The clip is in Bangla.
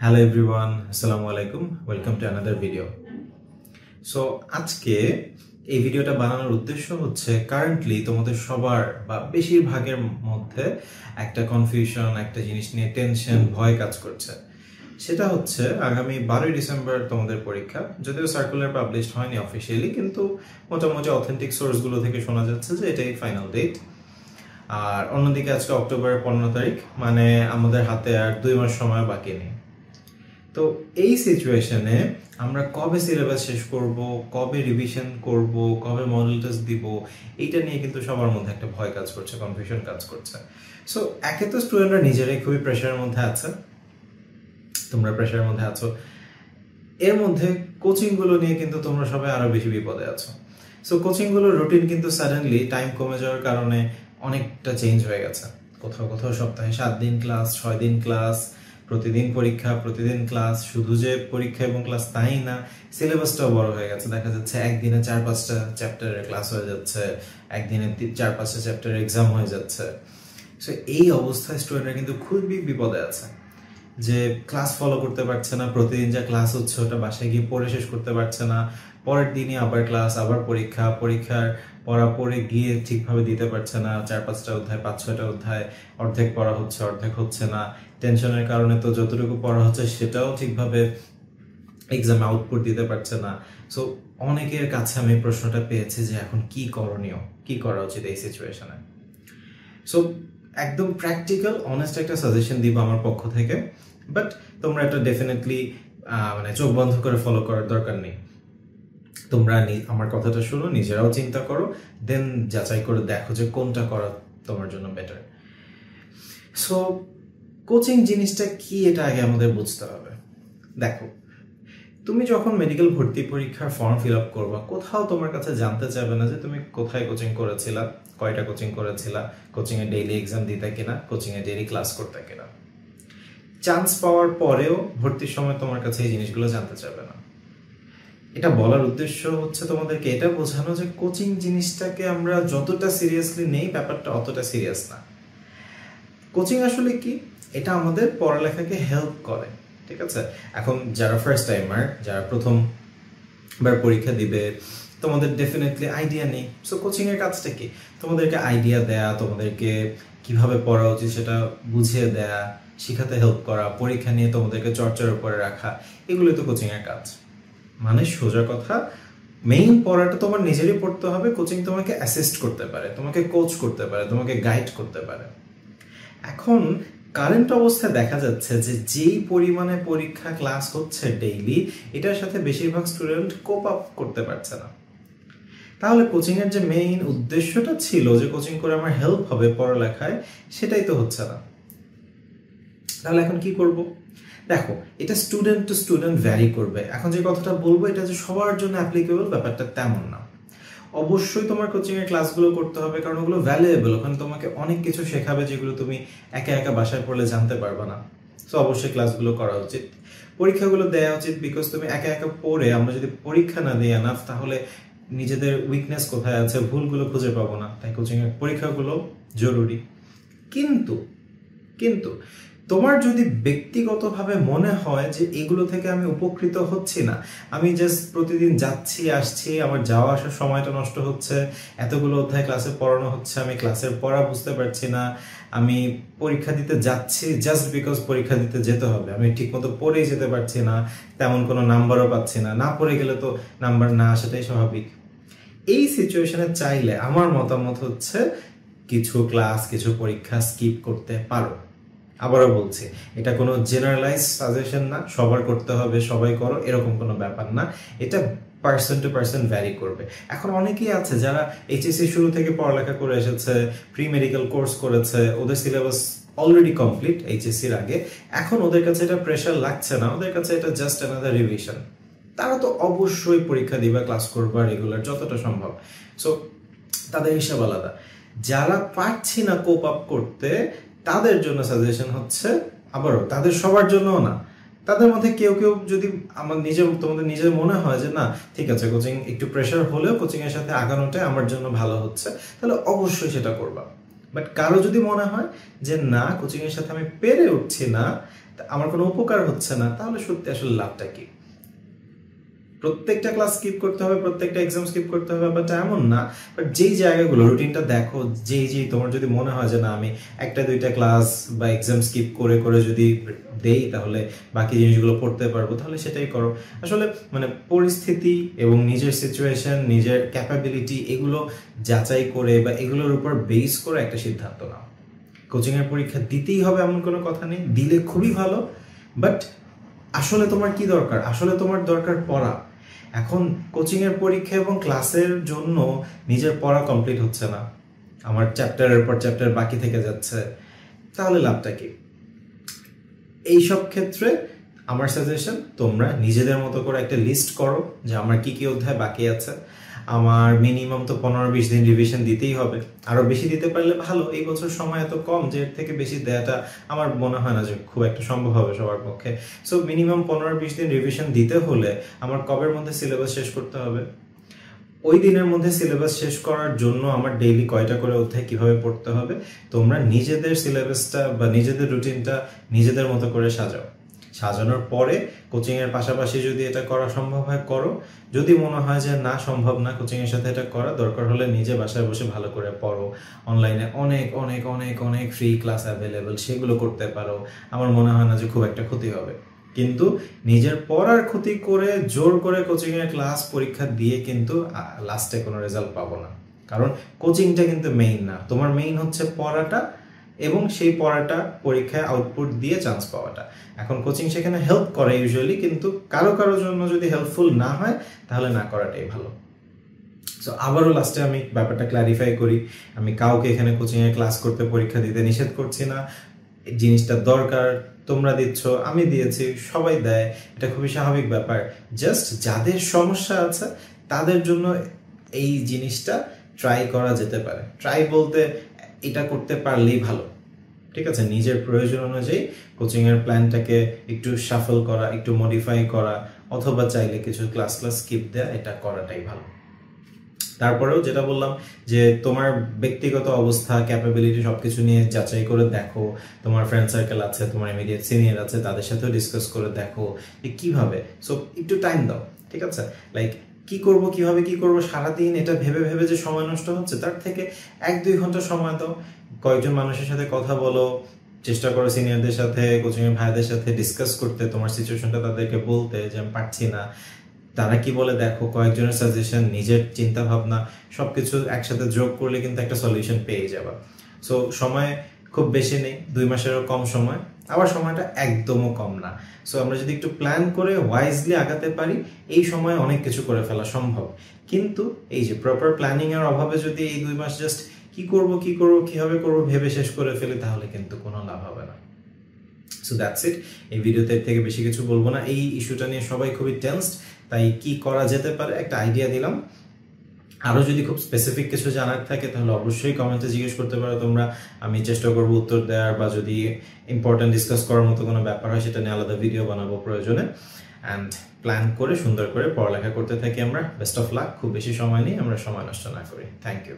Hello everyone, Assalamu alaikum. Welcome to another video. So আজকে এই ভিডিওটা বানানোর উদ্দেশ্য হচ্ছে কারেন্টলি তোমাদের সবার বা বেশিরভাগের মধ্যে একটা কনফিউশন, একটা জিনিস নিয়ে টেনশন, ভয় কাজ করছে। সেটা হচ্ছে আগামী 12 ডিসেম্বর তোমাদের পরীক্ষা। যদিও সার্কুলার পাবলিশ হয়নি অফিসিয়ালি, কিন্তু মোটামুটি অথেন্টিক সোর্সগুলো থেকে শোনা যাচ্ছে যে এটাই ফাইনাল ডেট। আর অন্যদিকে আজকে অক্টোবরের 15 তারিখ, মানে আমাদের হাতে আর 2 মাস সময় বাকি নেই। তো এই সিচুয়েশনে আমরা কবে সিলেবাস শেষ করব, কবে রিভিশন করব, কবে মডেল টেস্ট দিব, এইটা নিয়ে কিন্তু সবার মধ্যে একটা ভয় কাজ করছে, কনফিউশন কাজ করছে। সো একে তো স্টুডেন্টরা নিজেরাই খুবই প্রেশারের মধ্যে আছে, তোমরা প্রেশারের মধ্যে আছো, এর মধ্যে কোচিংগুলো নিয়ে কিন্তু তোমরা সবাই আরো বেশি বিপদে আছো। সো কোচিংগুলোর রুটিন কিন্তু সাডেনলি টাইম কমে যাওয়ার কারণে অনেকটা চেঞ্জ হয়ে গেছে। কোথাও কোথাও সপ্তাহে 7 দিন ক্লাস, 6 দিন ক্লাস, প্রতিদিন পরীক্ষা, প্রতিদিন ক্লাস। শুধু যে পরীক্ষা এবং ক্লাস তাই না, সিলেবাসটাও বড় হয়ে গেছে। দেখা যাচ্ছে একদিনে 4-5টা চ্যাপ্টারের ক্লাস হয়ে যাচ্ছে, একদিনে 4-5টা চ্যাপ্টারের এক্সাম হয়ে যাচ্ছে। সো এই অবস্থায় স্টুডেন্টরা কিন্তু খুবই বিপদে আছে, যে ক্লাস ফলো করতে পারছে না, প্রতিদিন যা ক্লাস হচ্ছে ওটা বাসায় গিয়ে পড়ে শেষ করতে পারছে না, পরের দিনই আবার ক্লাস, আবার পরীক্ষা, পরীক্ষার পড়া পড়ে গিয়ে ঠিকভাবে দিতে পারছে না। 4-5টা অধ্যায়, 5-6টা অধ্যায় অর্ধেক পড়া হচ্ছে, অর্ধেক হচ্ছে না। টেনশনের কারণে তো যতটুকু পড়া হচ্ছে সেটাও ঠিকভাবে এক্সামে আউটপুট দিতে পারছে না। সো অনেকের কাছে আমি প্রশ্নটা পেয়েছি যে এখন কি করণীয়, কি করা উচিত এই সিচুয়েশনে। সো একদম প্র্যাকটিক্যাল অনেস্ট একটা সাজেশন দিব আমার পক্ষ থেকে, বাট তোমরা এটা ডেফিনেটলি মানে চোখ বন্ধ করে ফলো করার দরকার নেই। তোমরা আমার কথাটা শুনো, নিজেরাও চিন্তা করো, দেন যাচাই করে দেখো যে কোনটা করা তোমার জন্য বেটার। সো কোচিং জিনিসটা কি, এটা আগে আমাদের বুঝতে হবে। দেখো, তুমি যখন মেডিকেল ভর্তি পরীক্ষার ফর্ম ফিল আপ করবা, কোথাও তোমার কাছে জানতে চাইবে না যে তুমি কোথায় কোচিং করেছিলা, কয়টা কোচিং করেছিলা, কোচিং এ ডেইলি এক্সাম দিতে কিনা, কোচিং এ ডেইলি ক্লাস করতে কিনা। চান্স পাওয়ার পরেও ভর্তির সময় তোমার কাছে এই জিনিসগুলো জানতে চাইবে না। এটা বলার উদ্দেশ্য হচ্ছে তোমাদেরকে এটা বোঝানো যে কোচিং জিনিসটাকে আমরা যতটা সিরিয়াসলি নেই, ব্যাপারটা অতটা সিরিয়াস না। কোচিং আসলে কি, এটা আমাদের পড়ালেখাকে হেল্প করে, ঠিক আছে? এখন যারা ফার্স্ট টাইমার, যারা প্রথমবার পরীক্ষা দিবে, তোমাদের ডেফিনেটলি আইডিয়া নেই। সো কোচিং এর কাজটা কি? তোমাদেরকে আইডিয়া দেয়া, তোমাদেরকে কিভাবে পড়া উচিত সেটা বুঝিয়ে দেয়া, শিখাতে হেল্প করা, পরীক্ষা নিয়ে তোমাদেরকে চর্চার উপরে রাখা, এগুলোই তো কোচিং এর কাজ। মানে সোজা কথা, মেইন পড়াটা তোমার নিজেরই পড়তে হবে, কোচিং তোমাকে অ্যাসিস্ট করতে পারে, তোমাকে কোচ করতে পারে, তোমাকে গাইড করতে পারে। এখন কারেন্ট অবস্থায় দেখা যাচ্ছে যে যেই পরিমাণে পরীক্ষা ক্লাস হচ্ছে ডেইলি, এটার সাথে বেশিরভাগ স্টুডেন্ট কোপ আপ করতে পারছে না। তাহলে কোচিং এর যে মেইন উদ্দেশ্যটা ছিল যে কোচিং করে আমার হেল্প হবে পড়ালেখায়, সেটাই তো হচ্ছে না। তাহলে এখন কি করব? দেখো, এটা স্টুডেন্ট টু স্টুডেন্ট ভ্যারি করবে। এখন যে কথাটা বলবো এটা যে সবার জন্য অ্যাপ্লিকেবল, ব্যাপারটা তেমন না। অবশ্যই তোমার কোচিং এর ক্লাসগুলো করতে হবে, কারণ ওগুলো ভ্যালুয়েবল। ওখানে তোমাকে অনেক কিছু শেখাবে যেগুলো তুমি একা একা বাসায় পড়লে জানতে পারবে না। সো অবশ্যই ক্লাসগুলো করা উচিত, পরীক্ষাগুলো দেওয়া উচিত। বিকজ তুমি একা একা পড়ে আমরা যদি পরীক্ষা না দিই এনাফ, তাহলে নিজেদের উইকনেস কোথায় আছে, ভুলগুলো খুঁজে পাবো না। তাই কোচিং এর পরীক্ষাগুলো জরুরি। কিন্তু কিন্তু তোমার যদি ব্যক্তিগতভাবে মনে হয় যে এগুলো থেকে আমি উপকৃত হচ্ছি না, আমি জাস্ট প্রতিদিন যাচ্ছি আসছি, আমার যাওয়া আসার সময়টা নষ্ট হচ্ছে, এতগুলো অধ্যায় ক্লাসে পড়ানো হচ্ছে, আমি ক্লাসের পড়া বুঝতে পারছি না, আমি পরীক্ষা দিতে যাচ্ছি জাস্ট বিকজ পরীক্ষা দিতে যেতে হবে, আমি ঠিকমতো পড়েই যেতে পারছি না, তেমন কোনো নাম্বারও পাচ্ছি না, না পড়ে গেলে তো নাম্বার না আসাটাই স্বাভাবিক। এই সিচুয়েশনে চাইলে আমার মতামত হচ্ছে কিছু ক্লাস, কিছু পরীক্ষা স্কিপ করতে পারো। আবারও বলছি, এটা কোনো জেনারেলাইজ সাজেশন না, সবার করতে হবে, সবাই করো, এরকম কোনো ব্যাপার না। এটা পার্সন টু পার্সন ভ্যারি করবে। এখন অনেকেই আছে যারা এইচএসসি শুরু থেকে পড়ালেখা করে এসেছে, প্রি মেডিকেল কোর্স করেছে, ওদের সিলেবাস অলরেডি কমপ্লিট এইচএসসির আগে, এখন ওদের কাছে এটা প্রেশার লাগছে না, ওদের কাছে এটা জাস্ট অ্যানাদার রিভিশন। তারা তো অবশ্যই পরীক্ষা দিবা, ক্লাস করবা রেগুলার যতটা সম্ভব। সো তাদের হিসাব আলাদা। যারা পারছি না কোপ আপ করতে, তাদের জন্য সাজেশন হচ্ছে, আবারও তাদের সবার জন্যও না, তাদের মধ্যে কেউ কেউ যদি তোমাদের নিজের মনে হয় যে না ঠিক আছে, কোচিং একটু প্রেশার হলেও কোচিং এর সাথে আগানোটাই আমার জন্য ভালো হচ্ছে, তাহলে অবশ্যই সেটা করবা। বাট কারো যদি মনে হয় যে না, কোচিং এর সাথে আমি পেরে উঠছি না, আমার কোনো উপকার হচ্ছে না, তাহলে সত্যি আসলে লাভটা কি? প্রত্যেকটা ক্লাস স্কিপ করতে হবে, প্রত্যেকটা এক্সাম স্কিপ করতে হবে ব্যাপারটা এমন না, বাট যেই জায়গাগুলো রুটিনটা দেখো, যেই তোমার যদি মনে হয় যে না আমি একটা দুইটা ক্লাস বা এক্সাম স্কিপ করে করে যদি দেই তাহলে বাকি জিনিসগুলো পড়তে পারবো, তাহলে সেটাই করো। আসলে মানে পরিস্থিতি এবং নিজের সিচুয়েশন, নিজের ক্যাপাবিলিটি এগুলো যাচাই করে বা এগুলোর উপর বেস করে একটা সিদ্ধান্ত নাও। কোচিংয়ের পরীক্ষা দিতেই হবে এমন কোনো কথা নেই, দিলে খুবই ভালো, বাট আসলে তোমার কি দরকার? আসলে তোমার দরকার পড়া। এখন কোচিংয়ের পরীক্ষা এবং ক্লাসের জন্য নিজের পড়া কমপ্লিট হচ্ছে না, আমার চ্যাপ্টারের পর চ্যাপ্টার বাকি থেকে যাচ্ছে, তাহলে লাভটা কি? এইসব ক্ষেত্রে আমার সাজেশন, তোমরা নিজেদের মতো করে একটা লিস্ট করো যে আমার কি কি অধ্যায় বাকি আছে। আমার মিনিমাম তো 15-20 দিন রিভিশন দিতেই হবে, আরো বেশি দিতে পারলে ভালো। এই বছর সময় এত কম যে এর থেকে বেশি দেওয়াটা আমার মনে হয় না যে খুব একটা সম্ভব হবে সবার পক্ষে। সো মিনিমাম 15-20 দিন রিভিশন দিতে হলে আমার কবের মধ্যে সিলেবাস শেষ করতে হবে? ওই দিনের মধ্যে সিলেবাস শেষ করার জন্য আমার ডেইলি কয়টা করে অধ্যায় কিভাবে পড়তে হবে, তোমরা নিজেদের সিলেবাসটা বা নিজেদের রুটিনটা নিজেদের মতো করে সাজাও। সাজানোর পরে কোচিংয়ের পাশাপাশি যদি এটা করা সম্ভব হয় করো, যদি মনে হয় যে না সম্ভব না কোচিংয়ের সাথে এটা করা, দরকার হলে নিজে বাসায় বসে ভালো করে পড়ো। অনলাইনে অনেক অনেক অনেক অনেক ফ্রি ক্লাস অ্যাভেলেবল, সেগুলো করতে পারো। আমার মনে হয় না যে খুব একটা ক্ষতি হবে। কিন্তু নিজের পড়ার ক্ষতি করে জোর করে কোচিংয়ের ক্লাস পরীক্ষা দিয়ে কিন্তু লাস্টে কোনো রেজাল্ট পাবো না। কারণ কোচিংটা কিন্তু মেইন না, তোমার মেইন হচ্ছে পড়াটা এবং সেই পড়াটা পরীক্ষায় আউটপুট দিয়ে চান্স পাওয়াটা। এখন কোচিং সেখানে হেল্প করে ইউজুয়ালি, কিন্তু কারো কারোর জন্য যদি হেল্পফুল না হয় তাহলে না করাটাই ভালো। সো আবারও লাস্টে আমি ব্যাপারটা ক্ল্যারিফাই করি, আমি কাউকে এখানে কোচিংয়ে ক্লাস করতে পরীক্ষা দিতে নিষেধ করছি না। জিনিসটা দরকার, তোমরা দিচ্ছ, আমি দিয়েছি, সবাই দেয়, এটা খুবই স্বাভাবিক ব্যাপার। জাস্ট যাদের সমস্যা আছে তাদের জন্য এই জিনিসটা ট্রাই করা যেতে পারে। ট্রাই বলতে এটা করতে পারলেই ভালো, ঠিক আছে? নিজের প্রয়োজন অনুযায়ী কোচিংয়ের প্ল্যানটাকে একটু শাফল করা, একটু মডিফাই করা, অথবা চাইলে কিছু ক্লাস স্কিপ দেওয়া, এটা করাটাই ভালো। তারপরেও যেটা বললাম যে তোমার ব্যক্তিগত অবস্থা, ক্যাপাবিলিটি সবকিছু নিয়ে যাচাই করে দেখো। তোমার ফ্রেন্ড সার্কেল আছে, তোমার ইমিডিয়েট সিনিয়র আছে, তাদের সাথেও ডিসকাস করে দেখো যে কিভাবে। সো একটু টাইম দাও, ঠিক আছে? লাইক কি করব, কিভাবে কি করব, সারাদিন এটা ভেবে ভেবে যে সময় নষ্ট হচ্ছে, তার থেকে 1-2 ঘন্টা সময় দাও, কয়েকজন মানুষের সাথে কথা বলো, চেষ্টা করো সিনিয়রদের সাথে, কোচিংয়ের ভাইদের সাথে ডিসকাস করতে, তোমার সিচুয়েশনটা তাদেরকে বলতে যে আমি পারছি না, তারা কি বলে দেখো, কয়েকজনের সাজেশন, নিজের চিন্তা ভাবনা সবকিছু একসাথে যোগ করলে কিন্তু একটা সলিউশন পেয়ে যাবা। সো সময় খুব বেশি নেই, 2 মাসেরও কম সময়, আবার সময়টা একদমও কম না। সো আমরা যদি একটু প্ল্যান করে ওয়াইজলি আগাতে পারি, এই সময় অনেক কিছু করে ফেলা সম্ভব। কিন্তু এই যে প্রপার প্ল্যানিং এর অভাবে যদি এই 2 মাস জাস্ট কি করব কিভাবে করব ভেবে শেষ করে ফেলি, তাহলে কিন্তু কোনো লাভ হবে না। So that's it. এই ভিডিওতে থেকে বেশি কিছু বলবো না। এই ইস্যুটা নিয়ে সবাই খুবই টেনসড, তাই কি করা যেতে পারে একটা আইডিয়া দিলাম। আরো যদি খুব স্পেসিফিক কিছু জানার থাকে তাহলে অবশ্যই কমেন্টে জিজ্ঞেস করতে পারো তোমরা, আমি চেষ্টা করবো উত্তর দেওয়ার, বা যদি ইম্পর্টেন্ট ডিসকাস করার মতো কোনো ব্যাপার হয় সেটা নিয়ে আলাদা ভিডিও বানাবো প্রয়োজনে। অ্যান্ড প্ল্যান করে সুন্দর করে পড়ালেখা করতে থাকি আমরা। Best of luck. খুব বেশি সময় নেই, আমরা সময় নষ্ট না করি। Thank you.